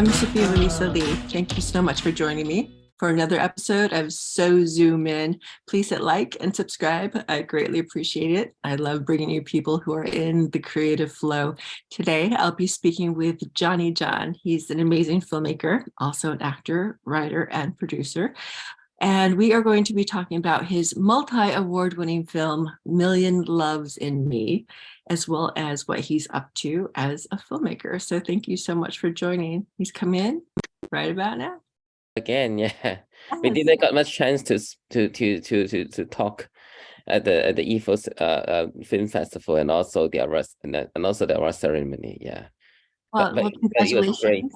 I'm Sophia Louisa Lee. Thank you so much for joining me for another episode of So Zoom In. Please hit like and subscribe. I greatly appreciate it. I love bringing you people who are in the creative flow. Today, I'll be speaking with Johnny John. He's an amazing filmmaker, also an actor, writer, and producer. And we are going to be talking about his multi-award-winning film, Million Loves in Me, as well as what he's up to as a filmmaker. So thank you so much for joining. He's come in right about now. Again, yeah, we Yes. didn't got much chance to talk at the Ethos Film Festival and also the arrest and also the award ceremony. Yeah, Well, but it was great. congratulations.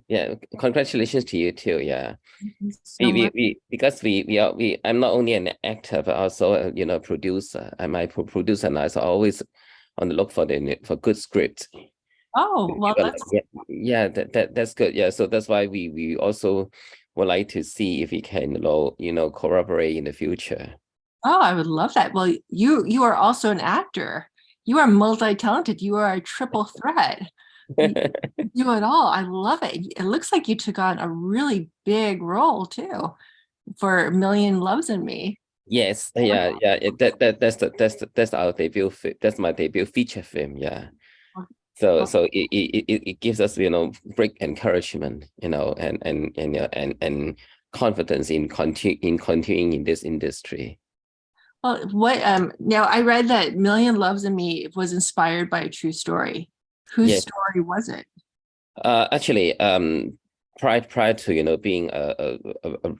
Yeah, congratulations to you too. Yeah, Thank you so much. because I'm not only an actor but also producer. I'm a producer, and I so always on the look for good scripts. Oh, well, that's Yeah, that's good. Yeah, so that's why we also would like to see if we can collaborate in the future. I would love that. Well, you are also an actor. You are multi-talented. You are a triple threat. You do it all. I love it. It looks like you took on a really big role too for Million Loves in Me. Yes, that's our debut that's my debut feature film. Yeah. So it gives us great encouragement, and confidence in continuing in this industry. Well, now I read that Million Loves in Me was inspired by a true story. Whose Yes. story was it? Actually, prior to being a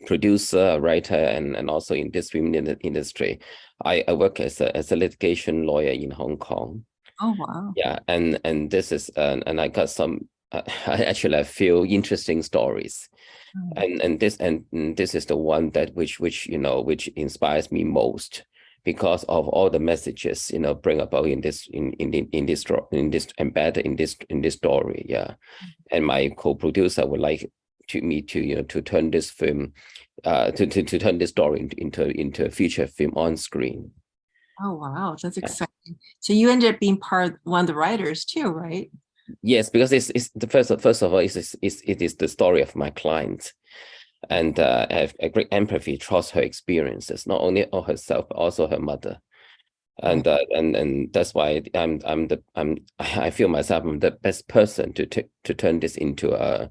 producer, a writer, and also in this film industry, I work as a litigation lawyer in Hong Kong. Oh, wow. Yeah, and this is and I got some I actually a few interesting stories, and this is the one that which inspires me most because of all the messages bring about in this embedded in this story. Yeah, and my co-producer would like me to to turn this film to turn this story into a feature film on screen. Oh, wow. That's exciting. So you ended up being one of the writers too, right? Yes, because it's the first of all, it is the story of my client, and I have a great empathy towards her experiences, not only of herself but also her mother, and that's why I feel myself I'm the best person to turn this into a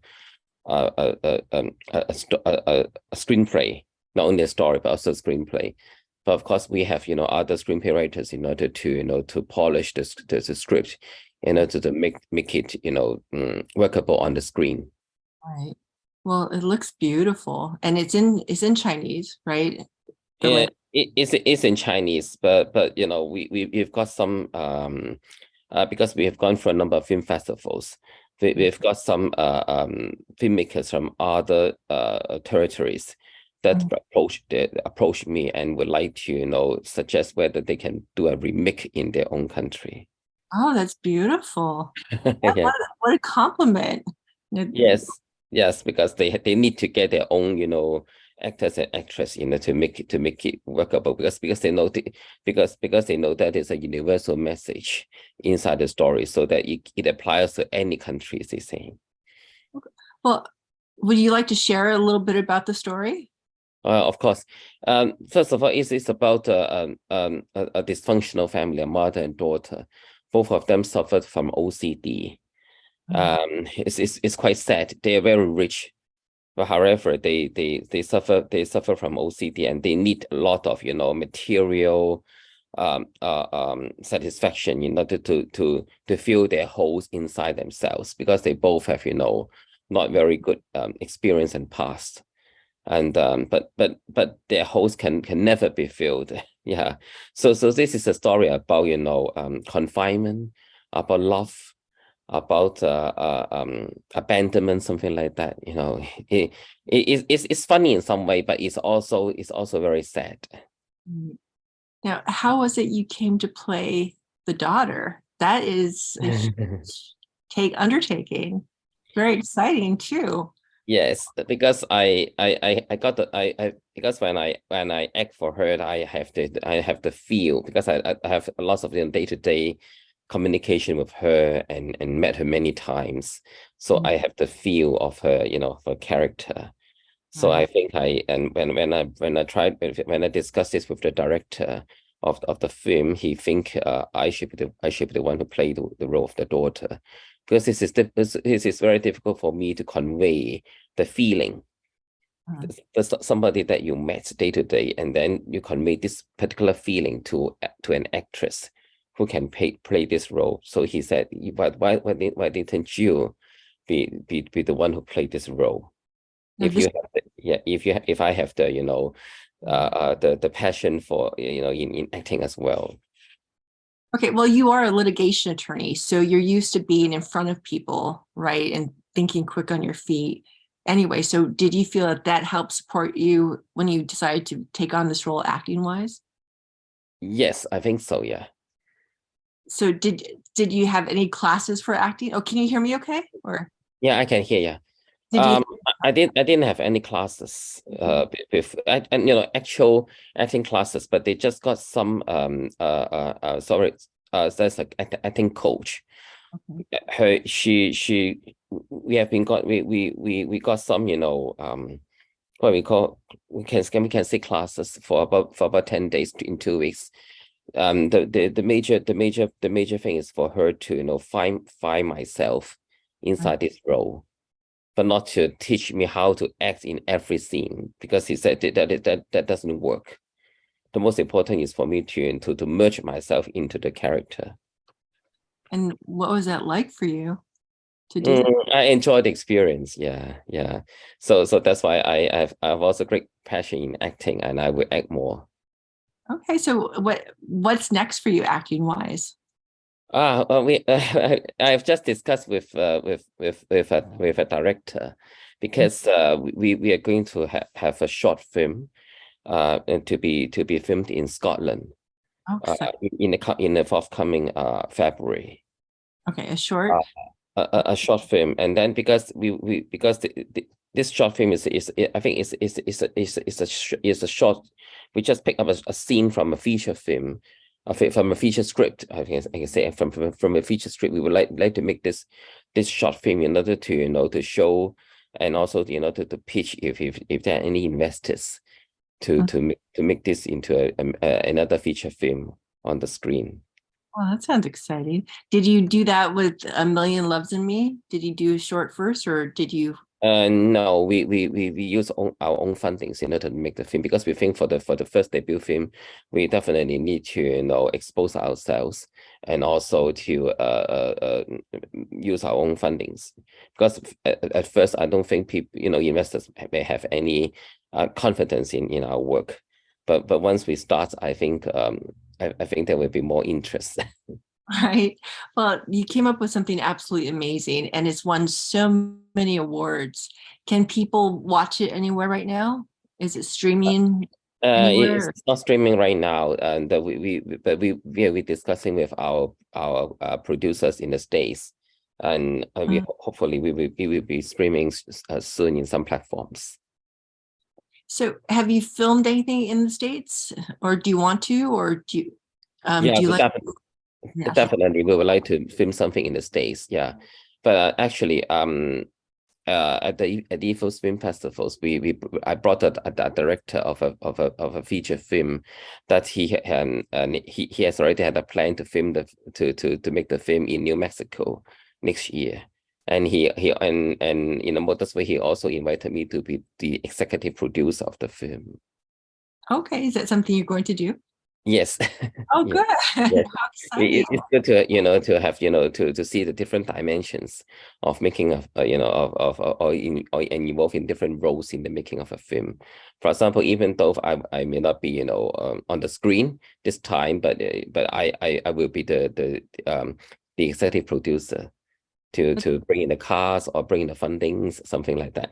screenplay, not only a story but also a screenplay. But of course, we have other screenplay writers in order to to polish the script, to make it workable on the screen. Right. Well, it looks beautiful, and it's in Chinese, right? Yeah, it's in Chinese, but we've got some because we have gone for a number of film festivals. We've got some filmmakers from other territories that approach me and would like to suggest whether they can do a remake in their own country. Oh, that's beautiful. Yeah. What a compliment. Yes, because they need to get their own actors and actresses to make it workable because they know because they know that is a universal message inside the story, so that it applies to any country, they say. Well, would you like to share a little bit about the story? Of course. First of all, it's about a dysfunctional family, a mother and daughter. Both of them suffered from OCD. It's quite sad. They are very rich, but however, they suffer from OCD, and they need a lot of material satisfaction in order to fill their holes inside themselves, because they both have not very good experience and past. And but their holes can never be filled. Yeah, so this is a story about confinement, about love, about abandonment, something like that. It's funny in some way, but it's also very sad. Now, how was it you came to play the daughter? That is a huge undertaking. Very exciting too. Yes, because I got because when I act for her, I have the feel, because I have lots of day-to-day communication with her and met her many times. So I have the feel of her, her character. So I think when I discussed this with the director of the film, he think I should be the one who play the role of the daughter, because this is very difficult for me to convey the feeling. There's somebody that you met day to day, and then you convey this particular feeling to an actress who can play this role. So he said, why didn't you be the one who played this role? If you have if I have the the passion for in acting as well. Okay, well, you are a litigation attorney, so you're used to being in front of people, right, and thinking quick on your feet. Anyway, so did you feel that helped support you when you decided to take on this role acting wise? Yes, I think so. Yeah. So did you have any classes for acting? Oh, can you hear me okay? Or yeah, I can hear you. I didn't have any classes with actual acting classes, but they just got some there's like acting coach. We got some what we can say classes for about 10 days in 2 weeks. The major thing is for her to find myself inside this role, but not to teach me how to act in every scene, because he said that doesn't work. The most important is for me to merge myself into the character. And what was that like for you to do? I enjoyed the experience. Yeah. So that's why I've also great passion in acting, and I will act more. Okay, so what's next for you acting wise? I've just discussed with a director, because we are going to have a short film to be filmed in Scotland in the forthcoming February. Okay, a short a short film, and then because this short film is I think is a short. We just pick up a scene from a feature film, from a feature script. I can say from a feature script. We would like to make this short film in order to to show, and also to pitch if there are any investors to make this into another feature film on the screen. Well, that sounds exciting. Did you do that with A Million Loves in Me? Did you do a short first, or did you? No, we use our own fundings in order to make the film, because we think for the first debut film, we definitely need to expose ourselves, and also to use our own fundings, because at first I don't think people investors may have any confidence in our work, but once we start, I think I think there will be more interest. Right. Well, you came up with something absolutely amazing, and it's won so many awards. Can people watch it anywhere right now? Is it streaming anywhere? It's not streaming right now, and we're discussing with our producers in the States, and hopefully we will be streaming soon in some platforms. So have you filmed anything in the States, or do you want to, or do you do you like? Definitely, we would like to film something in the States. Yeah, but actually, at the Ethos Film Festivals, I brought a director of a feature film that he has already had a plan to film to make the film in New Mexico next year, and that's why he also invited me to be the executive producer of the film. Okay, is that something you're going to do? Yes. Oh, good. Yes. It's good to to have to see the different dimensions of making of or involved in different roles in the making of a film. For example, even though I may not be on the screen this time, but I will be the executive producer to bring in the cast or bring in the fundings, something like that.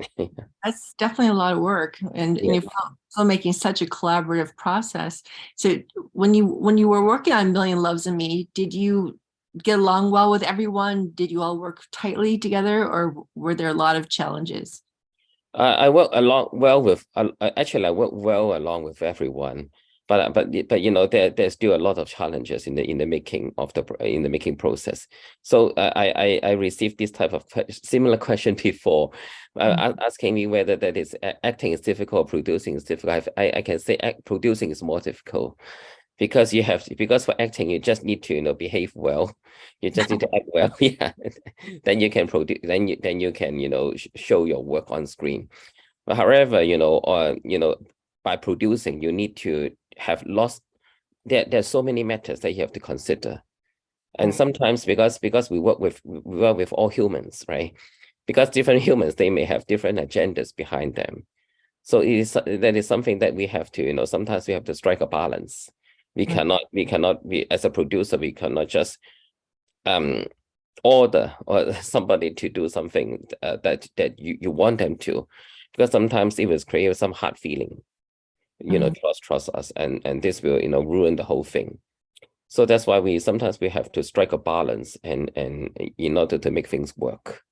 That's definitely a lot of work, and filmmaking is such a collaborative process. So when you were working on Million Loves in Me, did you get along well with everyone? Did you all work tightly together, or were there a lot of challenges? I work along well with actually I work well along with everyone, but you know, there's still a lot of challenges in the making process. So I received this type of similar question before, asking me whether that is acting is difficult, producing is difficult. I can say producing is more difficult, because because for acting you just need to, you know, behave well, you just need to act well, yeah. Then you can produce, then you can, you know, show your work on screen. But however, you know, by producing, you need to have lost. There's so many matters that you have to consider, and sometimes because we work with all humans, right? Because different humans, they may have different agendas behind them. So that is something that we have to, you know, sometimes we have to strike a balance. We cannot be, as a producer, we cannot just order or somebody to do something that you want them to, because sometimes it will create some hard feeling, you know, trust us, and this will, you know, ruin the whole thing. So that's why we sometimes we have to strike a balance and in order to make things work.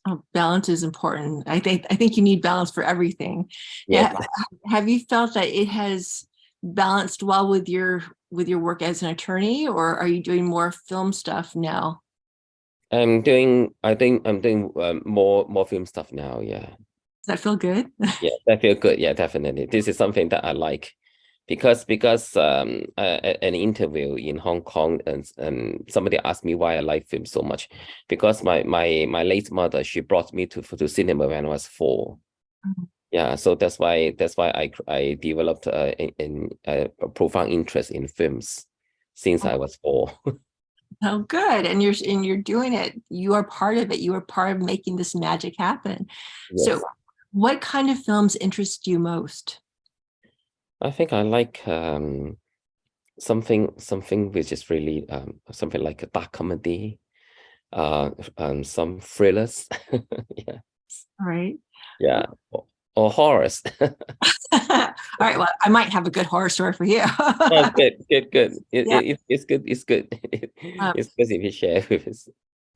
Oh, balance is important. I think you need balance for everything. Yes. Yeah. Have you felt that it has balanced well with your work as an attorney, or are you doing more film stuff now? I think I'm doing more film stuff now. Yeah. Does that feel good? Yeah, that feel good. Yeah, definitely. This is something that I like, because an interview in Hong Kong, and somebody asked me why I like film so much, because my late mother, she brought me to cinema when I was 4. Yeah, so that's why I developed a profound interest in films since I was 4. Oh, good. And you're doing it. You are part of it. You are part of making this magic happen. Yes. So what kind of films interest you most? I think I like something which is really something like a dark comedy, some thrillers. Yeah. All right. Yeah. Or horrors. All right. Well, I might have a good horror story for you. Oh, good. It's good. It's good. Um, It's good if you share with us.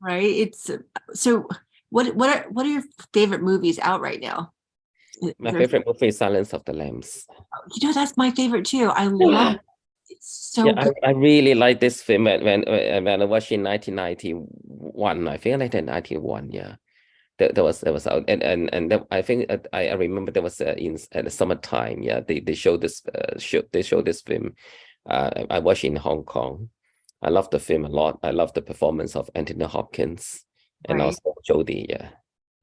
right. It's so what are your favorite movies out right now? My favorite movie is Silence of the Lambs. You know, that's my favorite too. I love it. It's so Yeah, good. I really like this film when I watched in 1991. I think 1991. Yeah, that was out, and that, I think I remember there was in at the summertime. Yeah, they show this show this film. I watched in Hong Kong. I love the film a lot. I love the performance of Anthony Hopkins and Right. also Jodie. Yeah.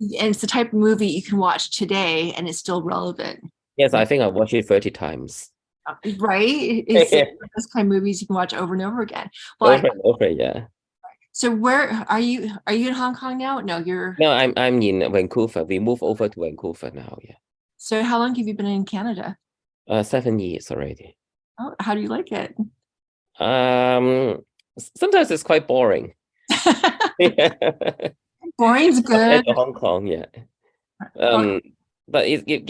And it's the type of movie you can watch today and it's still relevant. Yes, I think I watched it 30 times. Right? It's those kind of movies you can watch over and over again. Well, Over and over, yeah. so where are you? Are you in Hong Kong now? No, you're. No, I'm in Vancouver. We moved over to Vancouver now. Yeah. So how long have you been in Canada? 7 years already. Oh, how do you like it? Sometimes it's quite boring. Boring's good. To Hong Kong, yeah. But it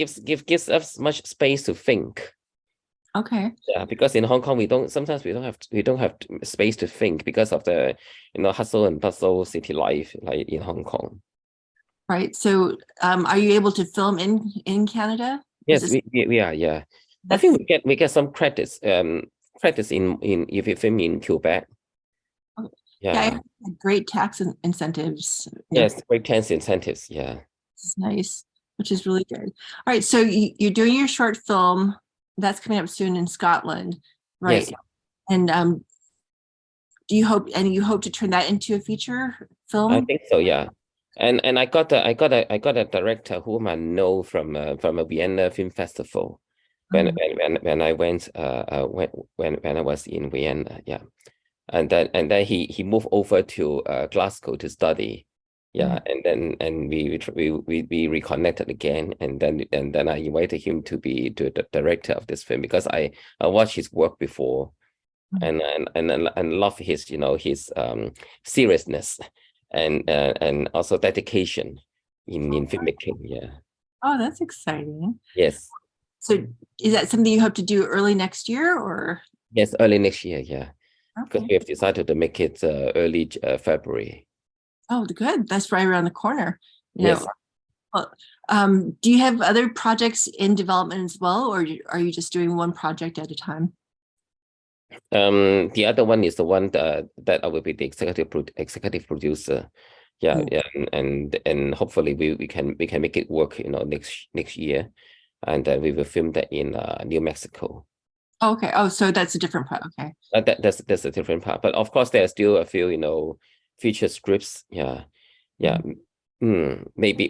gives us much space to think. Okay. Yeah, because in Hong Kong we don't have space to think because of the, you know, hustle and bustle city life like in Hong Kong. Right. So are you able to film in Canada? Yes, we are, yeah. I think we get some credits in if you film in Quebec. Okay. Yeah. Great tax incentives. Yes, great tax incentives. Yeah. It's nice, which is really good. All right. So you're doing your short film that's coming up soon in Scotland, right? Yes. And you hope to turn that into a feature film? I think so, yeah. And I got a director whom I know from a Vienna Film Festival when I went when I was in Vienna, yeah. And then he moved over to Glasgow to study. Yeah, and we reconnected again, and then I invited him to be the director of this film because I watched his work before, and love his, you know, his seriousness and also dedication in filmmaking. Yeah. Oh, that's exciting. Yes. So is that something you hope to do early next year, or? Yes, early next year. Yeah, because Okay. we have decided to make it early February. Oh, good. That's right around the corner. You Yes. know, Well, do you have other projects in development as well, or are you just doing one project at a time? The other one is the one that I will be the executive producer. Yeah, Mm. yeah, and hopefully we can make it work, next year, and we will film that in New Mexico. Oh, okay. Oh, so that's a different part. Okay. That's a different part, but of course there are still a few, feature scripts. Yeah, yeah. Mhm. Maybe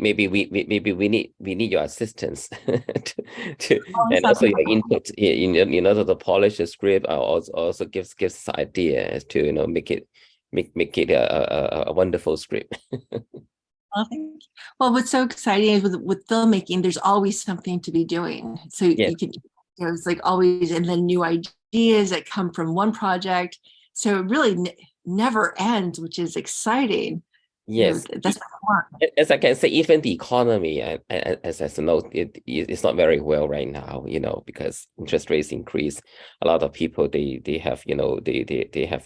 we need your assistance to Oh, and sounds also like your input in order to polish the script. Also gives us idea as to make it a wonderful script. oh, thank you. Well, what's so exciting is with filmmaking, there's always something to be doing. So Yes, you can, it's like always, and then new ideas that come from one project. So it really never ends, which is exciting. yes. That's what I want. As I can say, even the economy, as you know, it's not very well right now, because interest rates increase. A lot of people they have, they have,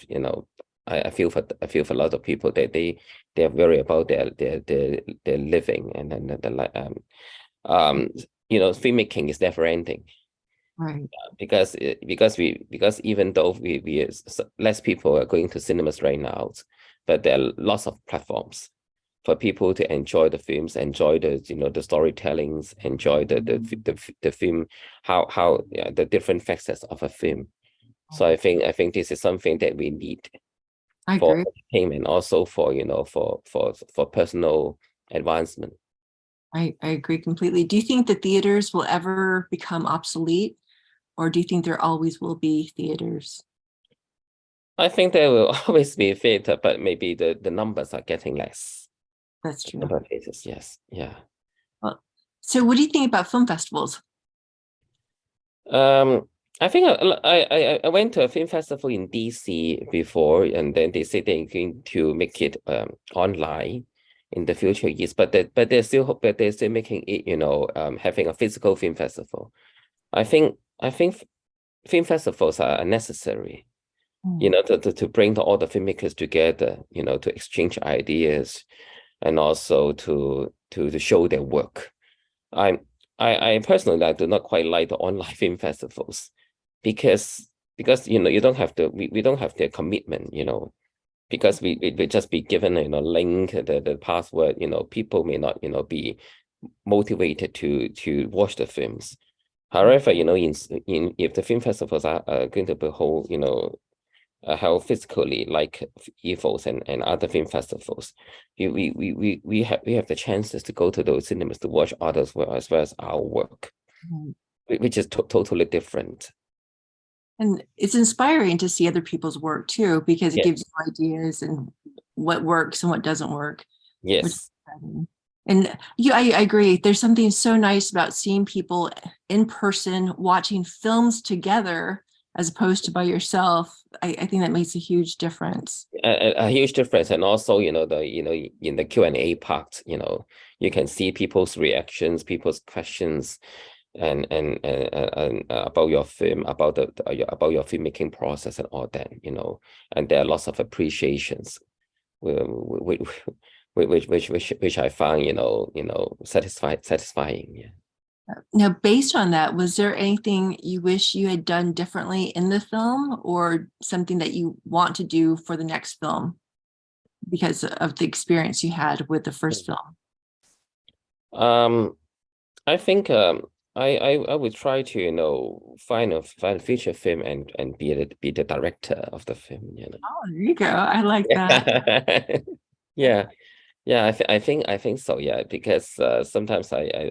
I feel for a lot of people that they are worried about their living, and then um filmmaking is never ending, Right. because even though less people are going to cinemas right now, but there are lots of platforms for people to enjoy the films, enjoy the storytellings, enjoy the film, how the different facets of a film. So I think this is something that we need I for agree. entertainment, also for for personal advancement. I agree completely. Do you think the theaters will ever become obsolete, or do you think there always will be theaters? I think there will always be theater, but maybe the numbers are getting less. That's true. Number of theaters, yes, yeah. Well, so what do you think about film festivals? Um, I think I went to a film festival in DC before, and then they said they're going to make it online in the future years, but they're still making it, having a physical film festival. I think film festivals are necessary, Mm. to bring all the filmmakers together, to exchange ideas, and also to show their work. I I personally, I do not quite like the online film festivals, because you don't have we don't have the commitment, because we just be given link, the password. People may not be motivated to watch the films. However, in if the film festivals are going to be hold, held physically, like Ethos and other film festivals, we have the chances to go to those cinemas to watch others' work as well as our work, Mm. which is totally different. And it's inspiring to see other people's work too, because it gives Yes, you ideas and what works and what doesn't work, which is yes. exciting. And yeah, I agree. There's something so nice about seeing people in person watching films together as opposed to by yourself. I think that makes a huge difference. A huge difference. And also, in the Q&A part, you can see people's reactions, people's questions, and about your film, about your filmmaking process and all that, and there are lots of appreciations, which which I found, satisfying. Yeah. Now, based on that, was there anything you wish you had done differently in the film, or something that you want to do for the next film because of the experience you had with the first film? Um, I think I would try to find a feature film and be the director of the film. Oh, there you go. I like that. Yeah, yeah. I think so. Yeah, because sometimes I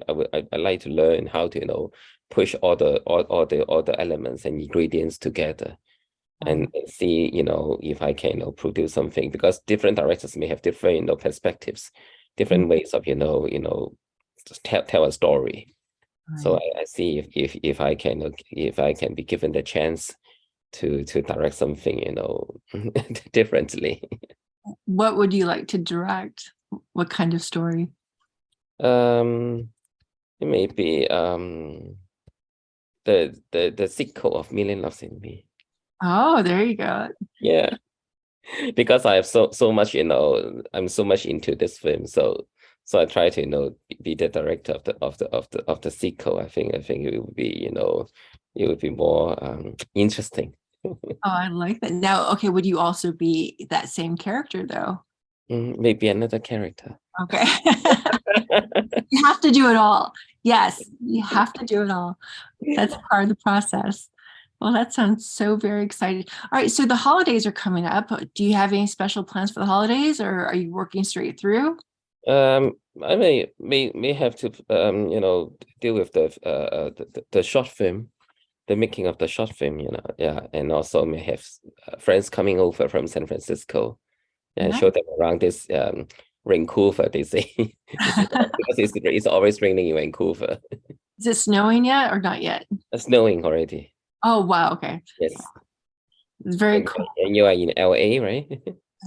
like to learn how to push all the elements and ingredients together, and see if I can produce something, because different directors may have different perspectives, different ways of just tell a story. So Right. I see if I can be given the chance to direct something differently. What would you like to direct? What kind of story? um it may be the sequel of Million Loves in Me. Oh, there you go. Yeah, because I have so much, I'm so much into this film, so So I try to, be the director of the sequel. I think it would be, it would be more interesting. Oh, I like that. Now, okay, would you also be that same character though? Maybe another character. Okay. You have to do it all. Yes, you have to do it all. That's part of the process. Well, that sounds so very exciting. All right, so the holidays are coming up. Do you have any special plans for the holidays, or are you working straight through? I may have to deal with the short film, the making of the short film, yeah, and also may have friends coming over from San Francisco and Nice. show them around this Vancouver, they say. Because it's always raining in Vancouver. Is it snowing yet or not yet? It's snowing already. Oh, wow. Okay. Yes. It's very And, cool. and you are in LA, right?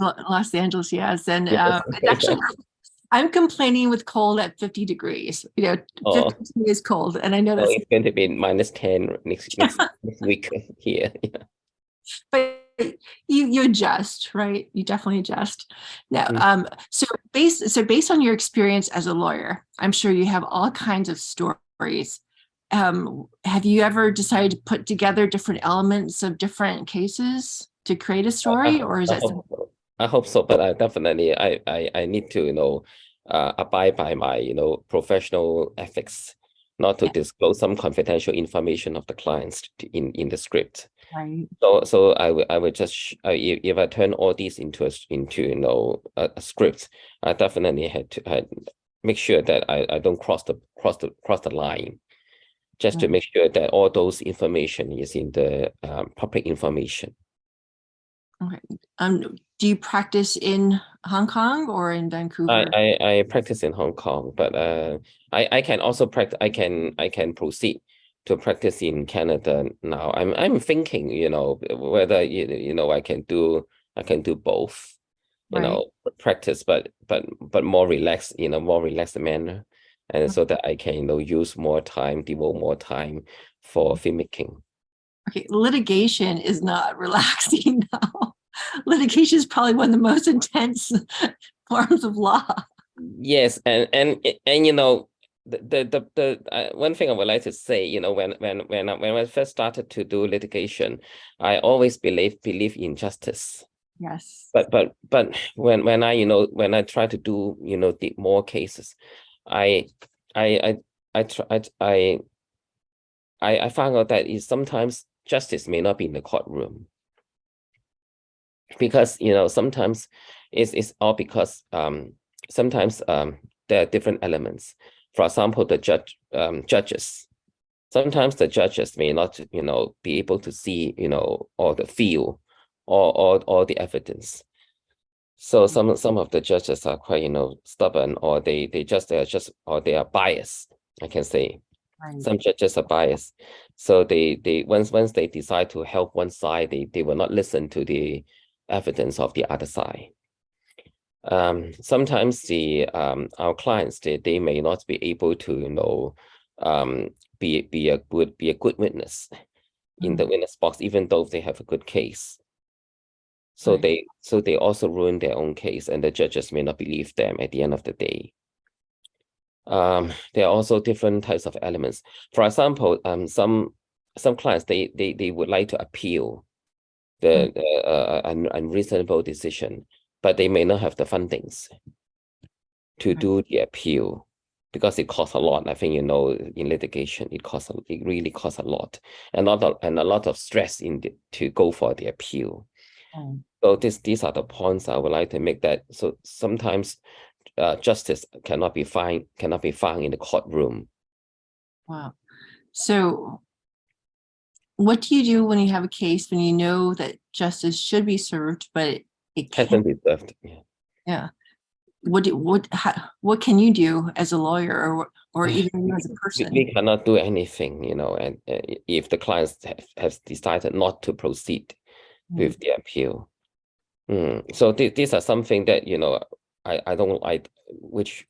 Los Angeles, yes. And Yes. it's actually, I'm complaining with cold at 50 degrees. 50 Oh, is cold. And I know so that's, it's going to be -10 next week here. Yeah. but you adjust, right? You definitely adjust. Now, so based on your experience as a lawyer, I'm sure you have all kinds of stories. Have you ever decided to put together different elements of different cases to create a story, or is that something? I hope so, but I need to, abide by my, professional ethics, not to disclose some confidential information of the clients in the script. Right. So I would just if I turn all these into a script, I definitely had to make sure that I don't cross the line, just to make sure that all those information is in the public information. Okay. Do you practice in Hong Kong or in Vancouver? I practice in Hong Kong, but I can also practice. I can proceed to practice in Canada now. I'm thinking, whether I can do both, Right. practice, but more relaxed, in a more relaxed manner, and so that I can use more time, devote more time for filmmaking. Okay, litigation is not relaxing now. Litigation is probably one of the most intense forms of law. Yes, and the one thing I would like to say, when I first started to do litigation, I always believe in justice. Yes. But when I try to do more cases, I I found out that sometimes justice may not be in the courtroom, because sometimes it's all because sometimes there are different elements. For example, the judges. Sometimes the judges may not be able to see or the feel or the evidence. So some of the judges are quite stubborn, or they are biased, I can say. Right. Some judges are biased, so they once they decide to help one side, they will not listen to the evidence of the other side. Sometimes our clients, they may not be able to be a good witness in the witness box, even though they have a good case. So Right. they also ruin their own case, and the judges may not believe them at the end of the day. There are also different types of elements. For example, some clients, they would like to appeal the unreasonable decision, but they may not have the fundings to do the appeal, because it costs a lot. I think in litigation it really costs a lot, and a lot of stress to go for the appeal. So these are the points I would like to make, that so sometimes justice cannot be found in the courtroom. Wow. So what do you do when you have a case when you know that justice should be served, but it Hasn't can't? been served. Yeah. What can you do as a lawyer, or even you as a person? We cannot do anything, and if the clients have decided not to proceed with the appeal. So these are something that I don't like, which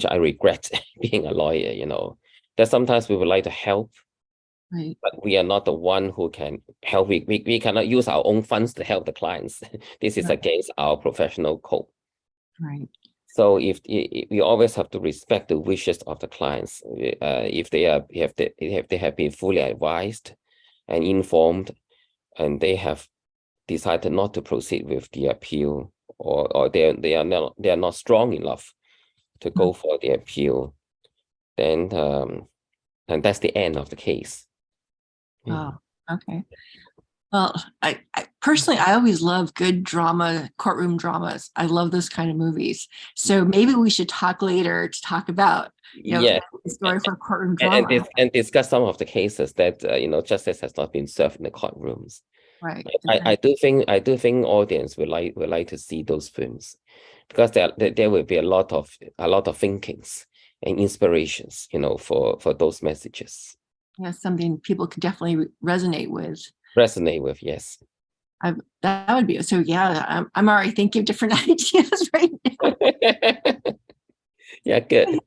I regret being a lawyer. That sometimes we would like to help, Right. but we are not the one who can help. We cannot use our own funds to help the clients. This is Right. against our professional code. Right. So if we always have to respect the wishes of the clients, if they have been fully advised and informed, and they have decided not to proceed with the appeal, or they are not strong enough to go for the appeal, then and that's the end of the case. Oh, okay. Well, I personally, I always love good drama, courtroom dramas. I love those kind of movies. So maybe we should talk later to talk about, Yeah, the story for courtroom and drama. and discuss some of the cases that justice has not been served in the courtrooms. Right. I do think audience would like to see those films, because there will be a lot of thinkings and inspirations, for those messages. Yeah, something people could definitely resonate with. Yes. That would be so. Yeah, I'm already thinking of different ideas right now. Yeah, good.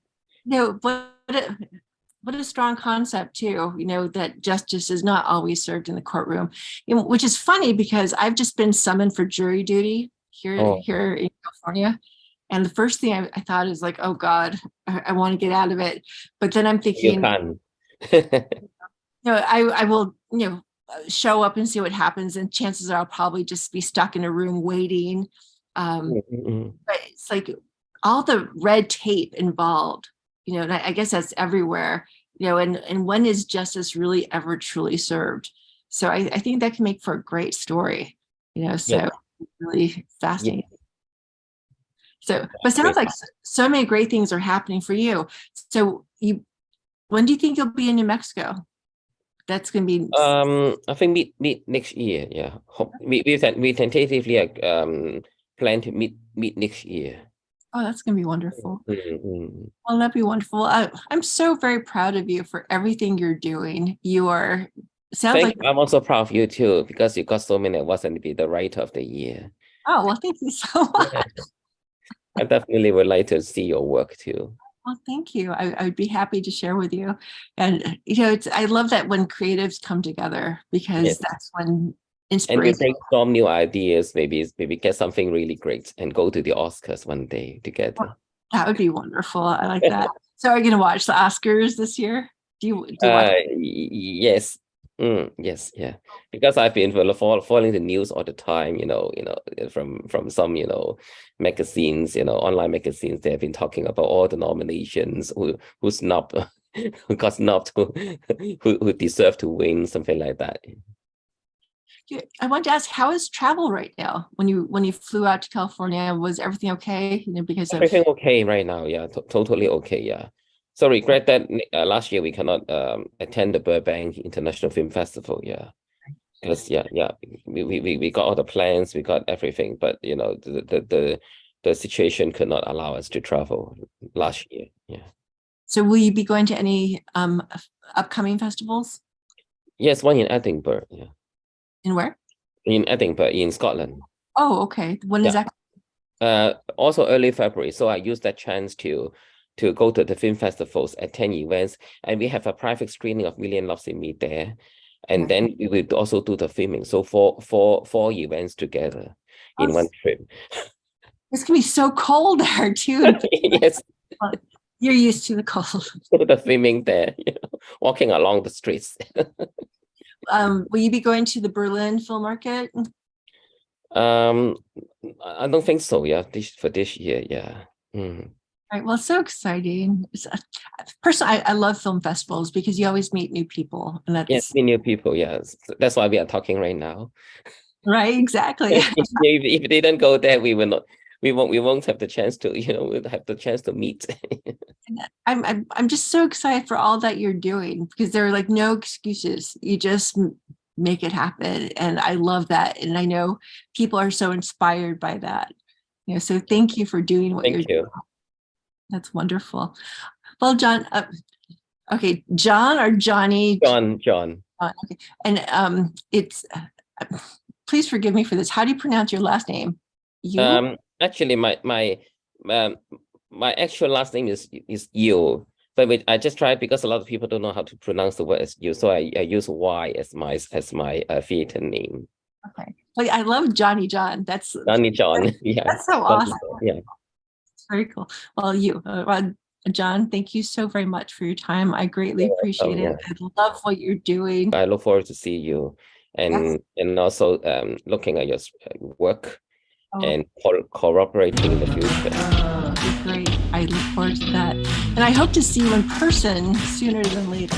What a strong concept too. That justice is not always served in the courtroom, which is funny because I've just been summoned for jury duty here in California. And the first thing I thought is like, oh God, I want to get out of it. But then I'm thinking, You can. I will, show up and see what happens. And chances are I'll probably just be stuck in a room waiting. But it's like all the red tape involved, and I guess that's everywhere, and when is justice really ever truly served? So I think that can make for a great story, so really fascinating. Yeah. So, but it sounds like so many great things are happening for you. So when do you think you'll be in New Mexico? That's going to be. I think mid next year. Yeah, we tentatively plan to meet next year. Oh, that's going to be wonderful. Well, that'd be wonderful. I'm so very proud of you for everything you're doing. I'm also proud of you too, because you got so many awards and be the writer of the year. Oh, well, thank you so much. Yeah. I definitely would like to see your work too. Well, thank you. I would be happy to share with you. And, I love that when creatives come together, because that's when inspiration. And we brainstorm new ideas, maybe get something really great and go to the Oscars one day together. Well, that would be wonderful. I like that. So are you going to watch the Oscars this year? Do you watch? Yes. Yes, yeah. Because I've been following the news all the time, from some, magazines, online magazines. They have been talking about all the nominations, who snubbed, who got snubbed, who deserve to win, something like that. I wanted to ask, how is travel right now? When you flew out to California, was everything okay? Because everything okay right now? Yeah, totally okay. Yeah. So regret that last year we cannot attend the Burbank International Film Festival. Yeah, because we got all the plans, we got everything, but the situation could not allow us to travel last year. Yeah. So will you be going to any upcoming festivals? Yes, one in Edinburgh. Yeah. In where? In Edinburgh, in Scotland. Oh, okay. When is that? Also early February. So I used that chance to go to the film festivals, attend events, and we have a private screening of Million Loves in Me there. And then we will also do the filming. So four events together in one trip. It's gonna be so cold there too. Yes. You're used to the cold. So the filming there, walking along the streets. Will you be going to the Berlin Film Market? I don't think so. Yeah, for this year. Yeah. Right. Well, it's so exciting. Personally, I love film festivals because you always meet new people, and that's meet new people. Yes, that's why we are talking right now. Right. Exactly. If they didn't go there, we will not. We won't have the chance to. We'll have the chance to meet. I'm just so excited for all that you're doing, because there are like no excuses. You just make it happen, and I love that. And I know people are so inspired by that. So thank you for doing what you're doing. That's wonderful. Well, John, okay, John or Johnny? John. Okay. And it's, please forgive me for this. How do you pronounce your last name? You? Actually, my actual last name is Yiu, but I just tried, because a lot of people don't know how to pronounce the word as Yiu, so I use Y as my theater name. Okay. Like, I love Johnny John. That's Johnny John. Yeah. That's so awesome. Yeah. Very cool. Well, John, thank you so very much for your time. I greatly appreciate it. I love what you're doing. I look forward to see you, and also looking at your work and cooperating in the future. Great. I look forward to that. And I hope to see you in person sooner than later.